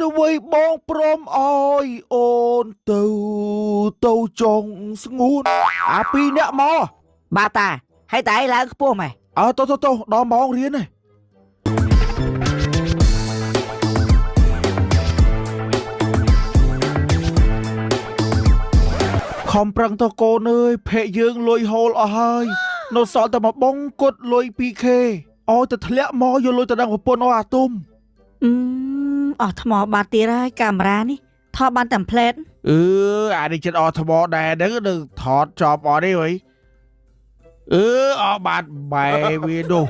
ទៅវ័យបងព្រមអើយអូនទៅចង់ស្ងួនអាពីរអ្នកមកបាទតាហើយតែឯងឡើងខ្ពស់ម៉េចទៅដល់ម៉ោងរៀនហើយខំប្រឹងទៅកូនអើយភ័ក្រយើងលុយហូលអស់ហើយនៅសល់តែមកបងគត់លុយ 2K ឲ្យទៅធ្លាក់មកយកលុយទៅដល់ប្រពន្ធអស់អាទុំអស់ថ្មបាត់ទៀតហើយកាមេរ៉ានេះថតបានតែផ្លែតអានេះចិត្តអស់ថ្មដែរហ្នឹងនឹងថតចប់អត់ទេហីអស់បាត់បែវានោះ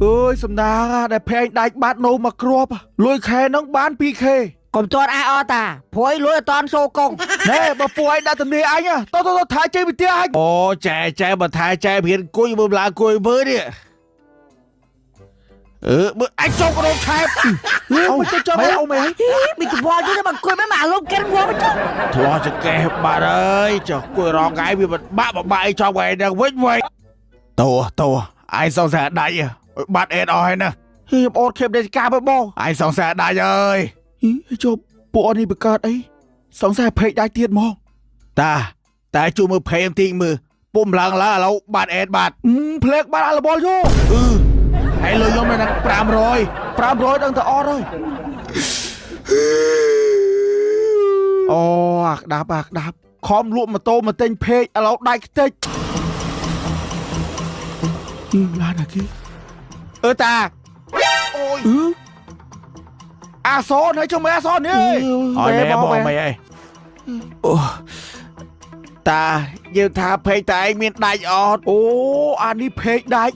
អើយសំណាងដែលភ័ក្រដាច់បាត់នៅមកគ្រាប់លុយខែហ្នឹងបាន 2K កុំចត់អតាព្រោះឯងលួយអត់តន់សូកងណែបើពួកឯងដាក់ទំនាយអញទៅថាចេញពីផ្ទះអញអូចែបើថាចែរៀនគួយមើលឡើងគួយមើលនេះមើលអញចុករោងខែបអូទៅចុះអូមែនមីក្បល់យូរមកគួយមិនមកលុំកិនងួមិនចុះធ្លាប់ចកេះបាត់អើយចុះគួយរងកាយវាបាក់បាយចង់ឯនឹងវិញតោឯងសងសាដាច់បាត់អេតអស់ហើយណាខ្ញុំអូនខេបដេកាបើបងឯងសងសាដាច់អើយជប់ពួកអត់នេះបង្កើតអីសងសាភេកដែរទៀតមកតែជួមើលភេមទីមើលពុំឡើងឥឡូវបាត់អេតបាត់ផ្លេកបាត់អលបលយោហើយលុយខ្ញុំនៅនឹង500ដឹងតែអត់ហើយអូអាក្តាប់ខំលក់ម៉ូតូមកទិញភេកឥឡូវដាច់ខ្ទេចឡានអាគេតាអូយអាសនហើយចុះមើលអាសននេះអើយបងមិនអីអូតាយើងថាភេកតែឯងមានដាច់អត់អូអានេះភេកដាច់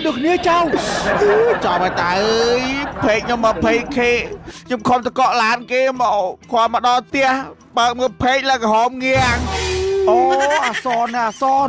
ដូចគ្នាចៅចាំឲ្យតាអើយភេកខ្ញុំ 20K ខ្ញុំខំតកក់ឡានគេមកគាត់មកដល់ផ្ទះបើកមើលភេកឡើងក្រហមងាងអូអាសន